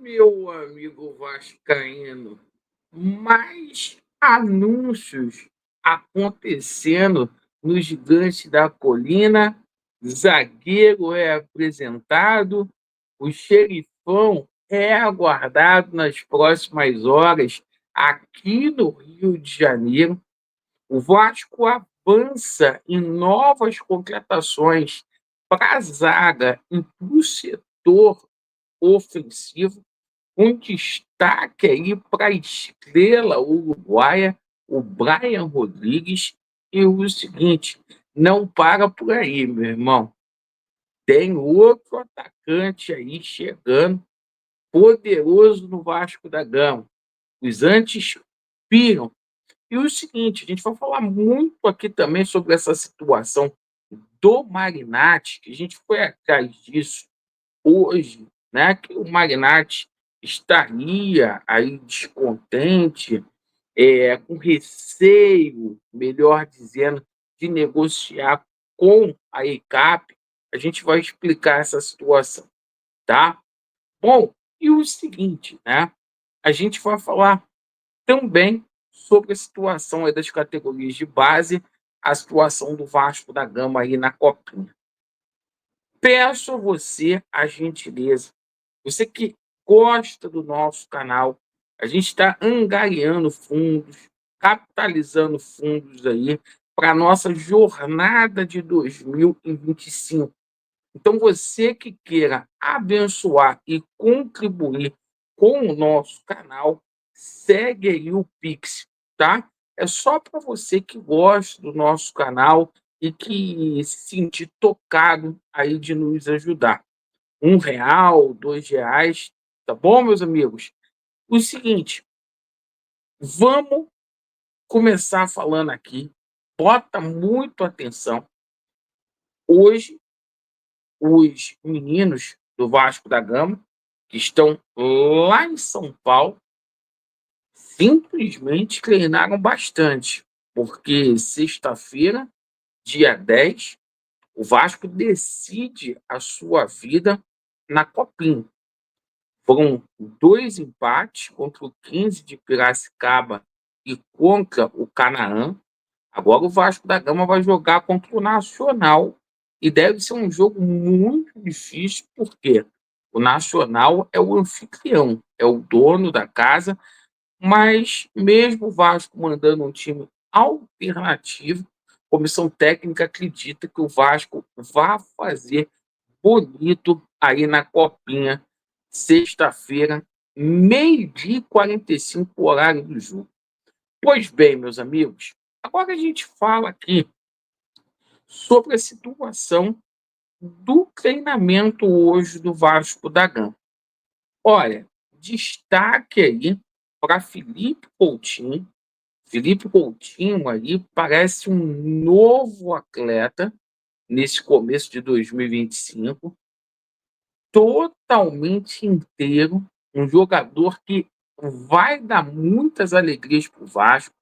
Meu amigo vascaíno, mais anúncios acontecendo no Gigante da Colina, zagueiro é apresentado, o xerifão é aguardado nas próximas horas aqui no Rio de Janeiro. O Vasco avança em novas contratações para a zaga e para o setor ofensivo, com destaque aí para a estrela uruguaia, o Brian Rodrigues. E o seguinte, não para por aí, meu irmão. Tem outro atacante aí chegando, poderoso no Vasco da Gama. Os antes piram. E o seguinte, a gente vai falar muito aqui também sobre essa situação do Marinatti, que a gente foi atrás disso hoje, né, que o Magnate estaria aí descontente, com receio, melhor dizendo, de negociar com a ECAP. A gente vai explicar essa situação, tá? Bom, e o seguinte, né? A gente vai falar também sobre a situação aí das categorias de base, a situação do Vasco da Gama aí na Copinha. Peço a você a gentileza, você que gosta do nosso canal, a gente está angariando fundos, capitalizando fundos aí para a nossa jornada de 2025. Então, você que queira abençoar e contribuir com o nosso canal, segue aí o Pix, tá? É só para você que gosta do nosso canal e que se sentir tocado aí de nos ajudar. R$ 1, R$ 2, tá bom, meus amigos? O seguinte, vamos começar falando aqui. Bota muito atenção. Hoje, os meninos do Vasco da Gama, que estão lá em São Paulo, simplesmente treinaram bastante, porque sexta-feira, dia 10, o Vasco decide a sua vida na Copinha. Foram 2 empates contra o 15 de Piracicaba e contra o Canaã. Agora o Vasco da Gama vai jogar contra o Nacional e deve ser um jogo muito difícil, porque o Nacional é o anfitrião, é o dono da casa, mas mesmo o Vasco mandando um time alternativo, a comissão técnica acredita que o Vasco vai fazer bonito aí na Copinha, sexta-feira, 12h45, horário do jogo. Pois bem, meus amigos, agora a gente fala aqui sobre a situação do treinamento hoje do Vasco da Gama. Olha, destaque aí para Felipe Coutinho. Felipe Coutinho aí parece um novo atleta nesse começo de 2025, totalmente inteiro, um jogador que vai dar muitas alegrias para o Vasco,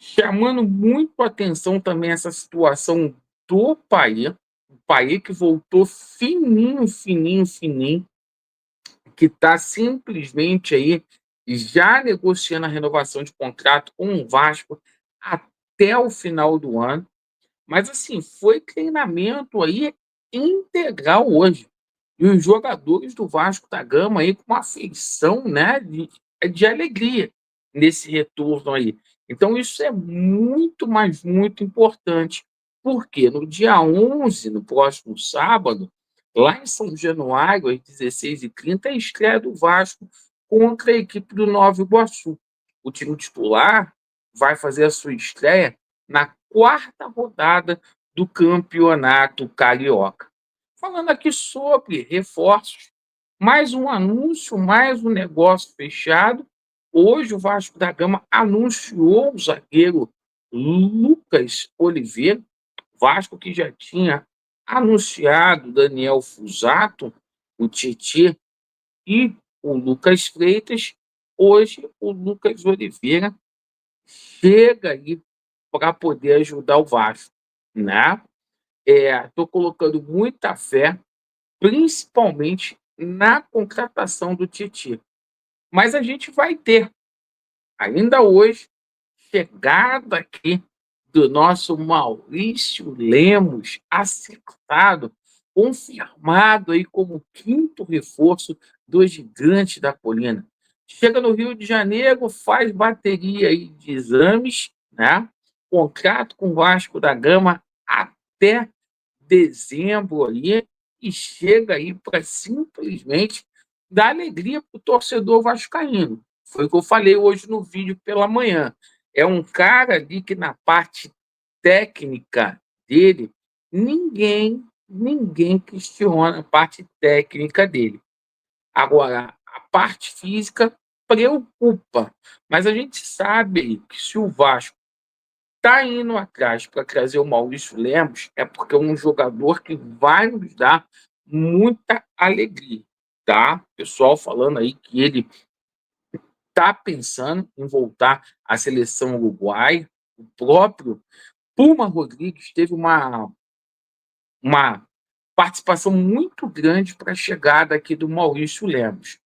chamando muito a atenção também essa situação do Paê, o Paê que voltou fininho, fininho, fininho, que está simplesmente aí já negociando a renovação de contrato com o Vasco até o final do ano. Mas assim, foi treinamento aí integral hoje. E os jogadores do Vasco da Gama aí com uma afeição, né, de alegria nesse retorno aí. Então isso é muito, mas muito importante. Porque no dia 11, no próximo sábado, lá em São Januário, às 16h30, é a estreia do Vasco contra a equipe do Nova Iguaçu. O time titular vai fazer a sua estreia na quarta rodada do Campeonato Carioca. Falando aqui sobre reforços, mais um anúncio, mais um negócio fechado. Hoje o Vasco da Gama anunciou o zagueiro Lucas Oliveira, Vasco que já tinha anunciado Daniel Fusato, o Titi e o Lucas Freitas. Hoje o Lucas Oliveira chega aí para poder ajudar o Vasco, né? Estou colocando muita fé, principalmente na contratação do Titi. Mas a gente vai ter, ainda hoje, chegada aqui do nosso Maurício Lemos, acertado, confirmado aí como quinto reforço do Gigante da Colina. Chega no Rio de Janeiro, faz bateria aí de exames, né? Contrato com o Vasco da Gama até dezembro ali e chega aí para simplesmente dar alegria para o torcedor vascaíno. Foi o que eu falei hoje no vídeo pela manhã. É um cara ali que na parte técnica dele, ninguém questiona a parte técnica dele. Agora, a parte física preocupa, mas a gente sabe que se o Vasco está indo atrás para trazer o Maurício Lemos, é porque é um jogador que vai nos dar muita alegria, tá? Pessoal falando aí que ele está pensando em voltar à seleção uruguaia. O próprio Puma Rodrigues teve uma participação muito grande para a chegada aqui do Maurício Lemos.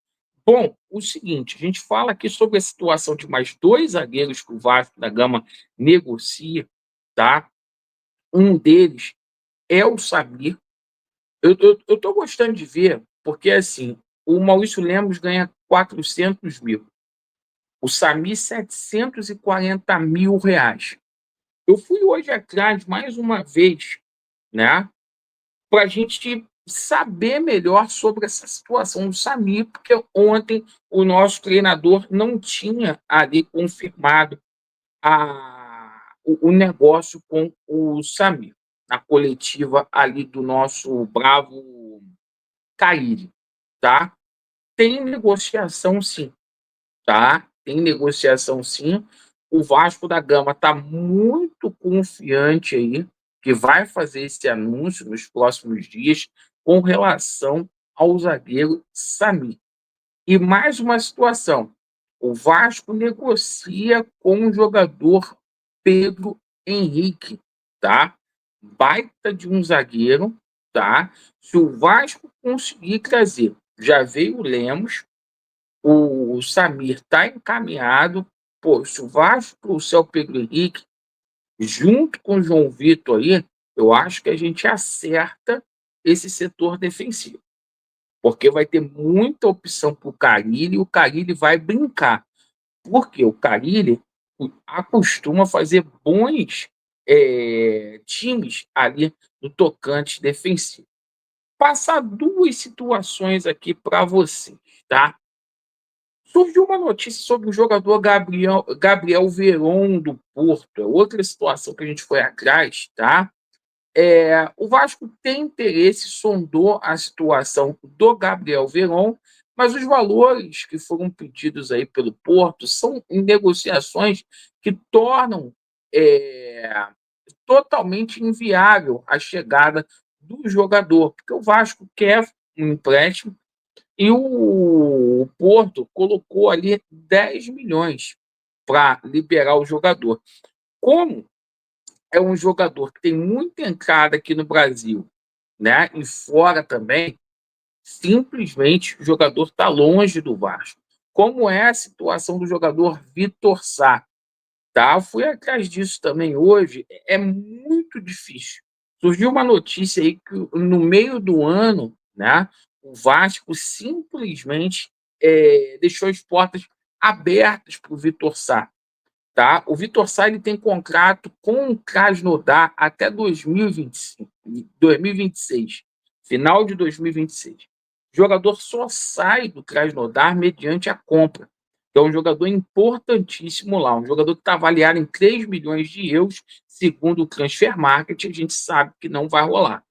Bom, o seguinte, a gente fala aqui sobre a situação de mais dois zagueiros que o Vasco da Gama negocia, tá? Um deles é o Samir. Eu tô gostando de ver, porque assim, o Maurício Lemos ganha 400 mil, o Samir 740 mil reais. Eu fui hoje atrás, mais uma vez, né, para a gente saber melhor sobre essa situação do Samir, porque ontem o nosso treinador não tinha ali confirmado o negócio com o Samir, na coletiva ali do nosso bravo Caíri, tá? Tem negociação sim, tá? Tem negociação sim. O Vasco da Gama está muito confiante aí que vai fazer esse anúncio nos próximos dias com relação ao zagueiro Samir. E mais uma situação: o Vasco negocia com o jogador Pedro Henrique, tá? Baita de um zagueiro, tá? Se o Vasco conseguir trazer, já veio o Lemos, o Samir está encaminhado. Pô, se o Vasco trouxer o Pedro Henrique, junto com o João Vitor aí, eu acho que a gente acerta esse setor defensivo. Porque vai ter muita opção para o Carille e o Carille vai brincar. Porque o Carille acostuma fazer bons times ali no tocante defensivo. Passar duas situações aqui para vocês, tá? Surgiu uma notícia sobre o jogador Gabriel Veron do Porto. É outra situação que a gente foi atrás, tá? O Vasco tem interesse, sondou a situação do Gabriel Veron, mas os valores que foram pedidos aí pelo Porto são em negociações que tornam é, totalmente inviável a chegada do jogador, porque o Vasco quer um empréstimo e o Porto colocou ali 10 milhões para liberar o jogador. Como é um jogador que tem muita entrada aqui no Brasil, né? E fora também, simplesmente o jogador está longe do Vasco. Como é a situação do jogador Vitor Sá? Tá? Fui atrás disso também hoje. É muito difícil. Surgiu uma notícia aí que no meio do ano, né, o Vasco simplesmente deixou as portas abertas para o Vitor Sá. Tá? O Vitor Sá ele tem contrato com o Krasnodar até 2025, 2026, final de 2026. O jogador só sai do Krasnodar mediante a compra. É um jogador importantíssimo lá, um jogador que está avaliado em 3 milhões de euros, segundo o Transfer Market, a gente sabe que não vai rolar.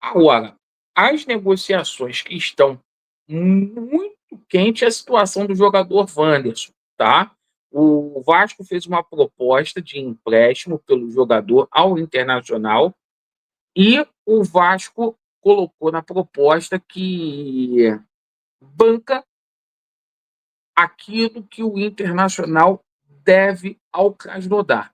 Agora, as negociações que estão muito quentes é a situação do jogador Wanderson, tá? O Vasco fez uma proposta de empréstimo pelo jogador ao Internacional e o Vasco colocou na proposta que banca aquilo que o Internacional deve ao Krasnodar.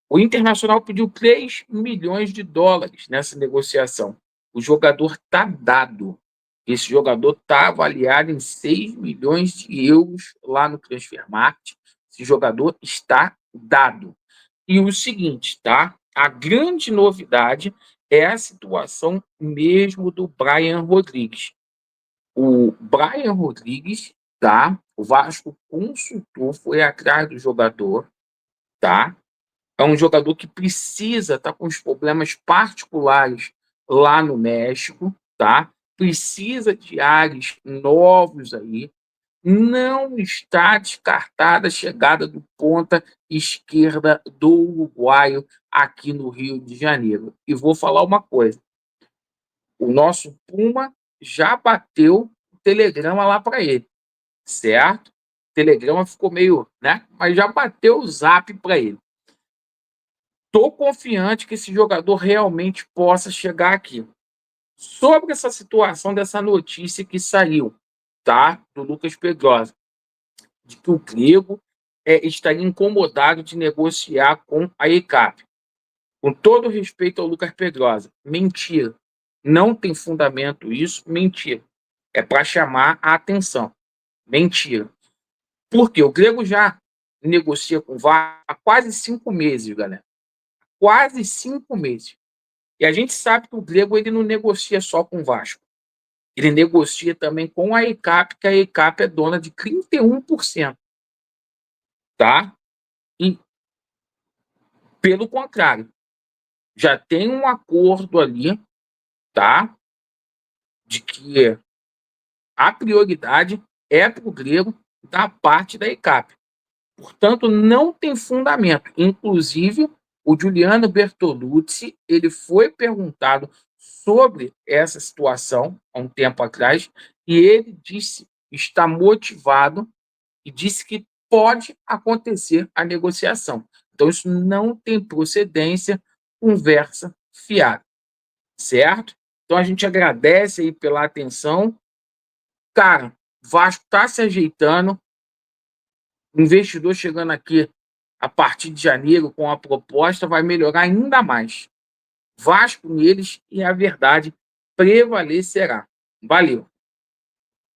O Internacional pediu 3 milhões de dólares nessa negociação. O jogador está dado. Esse jogador está avaliado em 6 milhões de euros lá no Transfermarkt. Esse jogador está dado. E o seguinte, tá? A grande novidade é a situação mesmo do Brian Rodrigues. O Brian Rodrigues, tá? O Vasco consultou, foi atrás do jogador, tá? É um jogador que precisa estar com os problemas particulares lá no México, tá? Precisa de ares novos aí. Não está descartada a chegada do ponta esquerda do uruguaio aqui no Rio de Janeiro. E vou falar uma coisa: o nosso Puma já bateu o telegrama lá para ele, certo? O telegrama ficou meio, né? Mas já bateu o zap para ele. Estou confiante que esse jogador realmente possa chegar aqui. Sobre essa situação dessa notícia que saiu, tá? Do Lucas Pedrosa, de que o Grego estaria incomodado de negociar com a ECAP. Com todo respeito ao Lucas Pedrosa, mentira. Não tem fundamento isso, mentira. É para chamar a atenção. Mentira. Porque o Grego já negocia com o VAR há quase 5 meses, galera. Quase 5 meses. E a gente sabe que o Grego ele não negocia só com o Vasco. Ele negocia também com a ECAP, que a ECAP é dona de 31%. Tá? E, pelo contrário, já tem um acordo ali, tá? De que a prioridade é para o Grego da parte da ECAP. Portanto, não tem fundamento. Inclusive, o Giuliano Bertolucci ele foi perguntado sobre essa situação há um tempo atrás e ele disse estar motivado e disse que pode acontecer a negociação. Então, isso não tem procedência, conversa fiada, certo? Então, a gente agradece aí pela atenção. Cara, o Vasco está se ajeitando, o investidor chegando aqui a partir de janeiro com a proposta vai melhorar ainda mais. Vasco neles e a verdade prevalecerá. Valeu!